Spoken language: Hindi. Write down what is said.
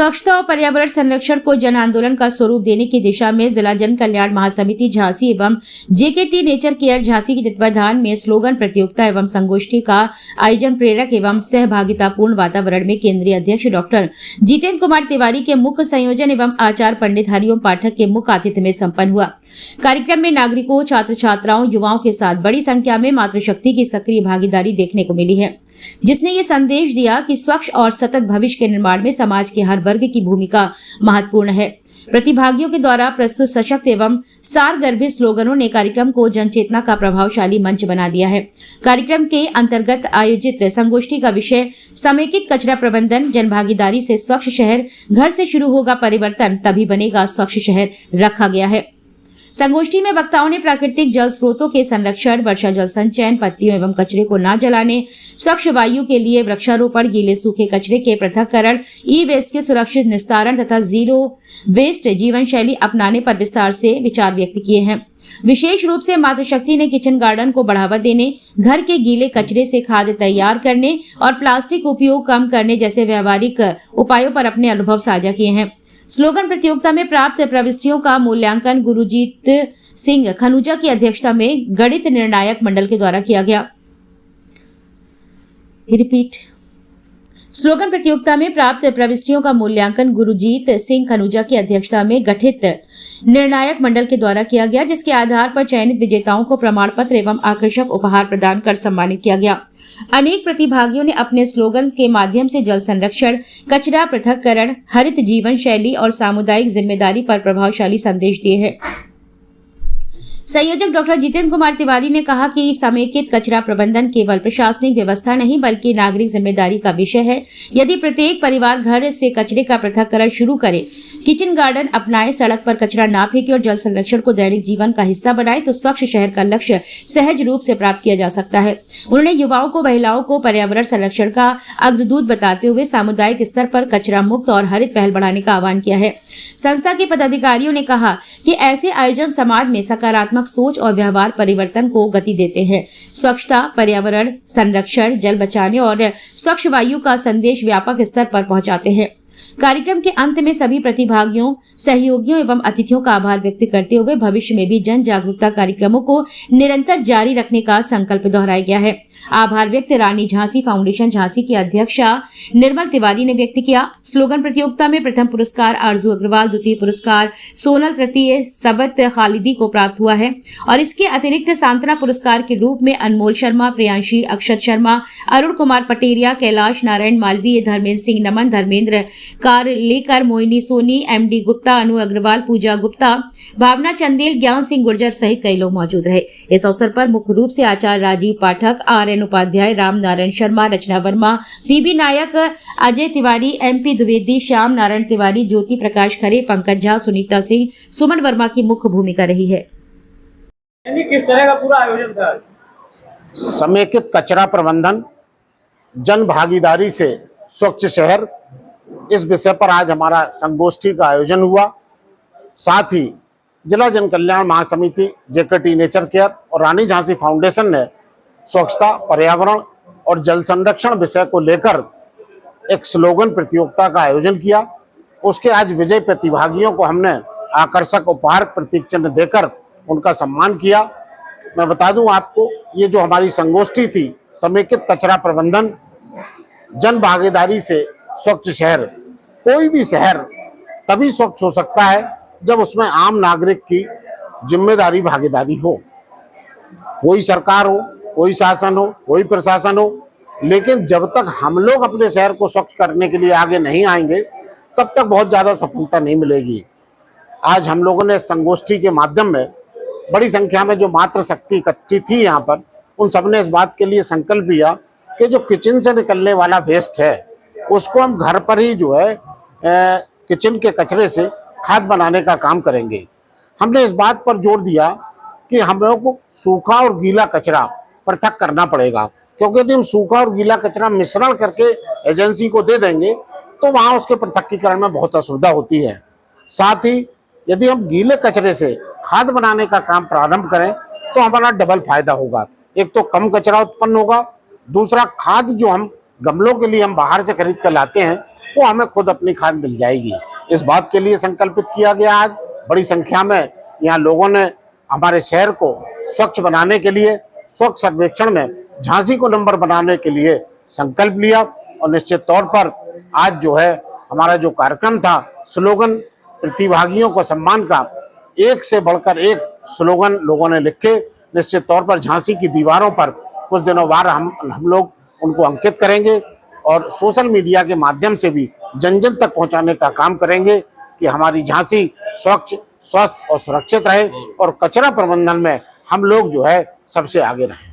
स्वच्छता और पर्यावरण संरक्षण को जन आंदोलन का स्वरूप देने की दिशा में जिला जन कल्याण महासमिति झांसी एवं जेकेटी नेचर केयर झांसी के तत्वाधान में स्लोगन प्रतियोगिता एवं संगोष्ठी का आयोजन प्रेरक एवं सहभागितापूर्ण वातावरण में केंद्रीय अध्यक्ष डॉक्टर जितेंद्र कुमार तिवारी के मुख्य संयोजन एवं आचार्य पंडित हरिओम पाठक के मुख्य आतिथ्य में संपन्न हुआ। कार्यक्रम में नागरिकों, छात्र छात्राओं, युवाओं के साथ बड़ी संख्या में मातृशक्ति की सक्रिय भागीदारी देखने को मिली है, जिसने ये संदेश दिया कि स्वच्छ और सतत भविष्य के निर्माण में समाज के हर वर्ग की भूमिका महत्वपूर्ण है। प्रतिभागियों के द्वारा प्रस्तुत सशक्त एवं सारगर्भित स्लोगनों ने कार्यक्रम को जनचेतना का प्रभावशाली मंच बना दिया है। कार्यक्रम के अंतर्गत आयोजित संगोष्ठी का विषय समेकित कचरा प्रबंधन, जन भागीदारी से स्वच्छ शहर, घर से शुरू होगा परिवर्तन, तभी बनेगा स्वच्छ शहर रखा गया है। संगोष्ठी में वक्ताओं ने प्राकृतिक जल स्रोतों के संरक्षण, वर्षा जल संचयन, पत्तियों एवं कचरे को न जलाने, स्वच्छ वायु के लिए वृक्षारोपण, गीले सूखे कचरे के पृथक्करण, ई वेस्ट के सुरक्षित निस्तारण तथा जीरो वेस्ट जीवन शैली अपनाने पर विस्तार से विचार व्यक्त किए हैं। विशेष रूप से मातृशक्ति ने किचन गार्डन को बढ़ावा देने, घर के गीले कचरे से खाद्य तैयार करने और प्लास्टिक उपयोग कम करने जैसे व्यवहारिक उपायों पर अपने अनुभव साझा किए हैं। स्लोगन प्रतियोगिता में प्राप्त प्रविष्टियों का मूल्यांकन गुरुजीत सिंह खनुजा की अध्यक्षता में गणित निर्णायक मंडल के द्वारा किया गया। स्लोगन प्रतियोगिता में प्राप्त प्रविष्टियों का मूल्यांकन गुरुजीत सिंह खनुजा की अध्यक्षता में गठित निर्णायक मंडल के द्वारा किया गया, जिसके आधार पर चयनित विजेताओं को प्रमाण पत्र एवं आकर्षक उपहार प्रदान कर सम्मानित किया गया। अनेक प्रतिभागियों ने अपने स्लोगन के माध्यम से जल संरक्षण, कचरा पृथक्करण, हरित जीवन शैली और सामुदायिक जिम्मेदारी पर प्रभावशाली संदेश दिए हैं। संयोजक डॉक्टर जितेंद्र कुमार तिवारी ने कहा कि समेकित कचरा प्रबंधन केवल प्रशासनिक व्यवस्था नहीं बल्कि नागरिक जिम्मेदारी का विषय है। यदि प्रत्येक परिवार घर से कचरे का पृथक्करण शुरू करे, किचन गार्डन अपनाए, सड़क पर कचरा ना फेंके और जल संरक्षण को दैनिक जीवन का हिस्सा बनाए तो स्वच्छ शहर का लक्ष्य सहज रूप से प्राप्त किया जा सकता है। उन्होंने युवाओं को, महिलाओं को पर्यावरण संरक्षण का अग्रदूत बताते हुए सामुदायिक स्तर पर कचरा मुक्त और हरित पहल बढ़ाने का आह्वान किया है। संस्था के पदाधिकारियों ने कहा कि ऐसे आयोजन समाज में सकारात्मक सोच और व्यवहार परिवर्तन को गति देते हैं। स्वच्छता, पर्यावरण संरक्षण, जल बचाने और स्वच्छ वायु का संदेश व्यापक स्तर पर पहुंचाते हैं। कार्यक्रम के अंत में सभी प्रतिभागियों, सहयोगियों एवं अतिथियों का आभार व्यक्त करते हुए भविष्य में भी जन जागरूकता कार्यक्रमों को निरंतर जारी रखने का संकल्प दोहराया गया है। आभार व्यक्त रानी झांसी फाउंडेशन झांसी की अध्यक्षा निर्मल तिवारी ने व्यक्त किया। स्लोगन प्रतियोगिता में प्रथम पुरस्कार आरजू अग्रवाल, द्वितीय पुरस्कार सोनल, तृतीय सबत खालिदी को प्राप्त हुआ है और इसके अतिरिक्त सांत्वना पुरस्कार के रूप में अनमोल शर्मा, प्रियांशी, अक्षत शर्मा, अरुण कुमार पटेरिया, कैलाश नारायण मालवीय, धर्मेंद्र सिंह नमन, धर्मेंद्र लेकर, मोहिनी सोनी, एमडी गुप्ता, अनु अग्रवाल, पूजा गुप्ता, भावना चंदेल, ज्ञान सिंह गुर्जर सहित कई लोग मौजूद रहे। इस अवसर पर मुख्य रूप से आचार्य राजीव पाठक, आर.एन. उपाध्याय, राम नारायण शर्मा, रचना वर्मा, पीबी नायक, अजय तिवारी, एमपी द्विवेदी, श्याम नारायण तिवारी, ज्योति प्रकाश खरे, पंकज झा, सुनीता सिंह, सुमन वर्मा की मुख्य भूमिका रही है। किस तरह का पूरा आयोजन था? समेकित कचरा प्रबंधन, जन भागीदारी से स्वच्छ शहर, इस विषय पर आज हमारा संगोष्ठी का आयोजन हुआ। साथ ही जिला जन कल्याण महासमिति, जेकेटी नेचर केयर और रानी झांसी फाउंडेशन ने स्वच्छता, पर्यावरण और जल संरक्षण विषय को लेकर एक स्लोगन प्रतियोगिता का आयोजन किया। उसके आज विजय प्रतिभागियों को हमने आकर्षक उपहार प्रतीक चिन्ह देकर उनका सम्मान किया। मैं बता दूं आपको, ये जो हमारी संगोष्ठी थी, समेकित कचरा प्रबंधन, जन भागीदारी से स्वच्छ शहर, कोई भी शहर तभी स्वच्छ हो सकता है जब उसमें आम नागरिक की जिम्मेदारी, भागीदारी हो। कोई सरकार हो, कोई शासन हो, कोई प्रशासन हो, लेकिन जब तक हम लोग अपने शहर को स्वच्छ करने के लिए आगे नहीं आएंगे तब तक बहुत ज़्यादा सफलता नहीं मिलेगी। आज हम लोगों ने संगोष्ठी के माध्यम में बड़ी संख्या में जो मातृशक्ति इकट्ठी थी यहाँ पर, उन सबने इस बात के लिए संकल्प लिया कि जो किचन से निकलने वाला वेस्ट है उसको हम घर पर ही जो है किचन के कचरे से खाद बनाने का काम करेंगे। हमने इस बात पर जोर दिया कि हम लोगों को सूखा और गीला कचरा पृथक करना पड़ेगा, क्योंकि यदि हम सूखा और गीला कचरा मिश्रण करके एजेंसी को दे देंगे तो वहाँ उसके पृथक्कीकरण में बहुत असुविधा होती है। साथ ही यदि हम गीले कचरे से खाद बनाने का काम प्रारंभ करें तो हमारा डबल फायदा होगा। एक तो कम कचरा उत्पन्न होगा, दूसरा खाद जो हम गमलों के लिए हम बाहर से खरीद कर लाते हैं वो हमें खुद अपनी खाद मिल जाएगी। इस बात के लिए संकल्पित किया गया। आज बड़ी संख्या में यहाँ लोगों ने हमारे शहर को स्वच्छ बनाने के लिए, स्वच्छ सर्वेक्षण में झांसी को नंबर बनाने के लिए संकल्प लिया। और निश्चित तौर पर आज जो है हमारा जो कार्यक्रम था, स्लोगन प्रतिभागियों को सम्मान का, एक से बढ़कर एक स्लोगन लोगों ने लिखे। निश्चित तौर पर झांसी की दीवारों पर कुछ दिनों बाद हम लोग उनको अंकित करेंगे और सोशल मीडिया के माध्यम से भी जन जन तक पहुंचाने का काम करेंगे कि हमारी झांसी स्वच्छ, स्वस्थ और सुरक्षित रहे और कचरा प्रबंधन में हम लोग जो है सबसे आगे रहें।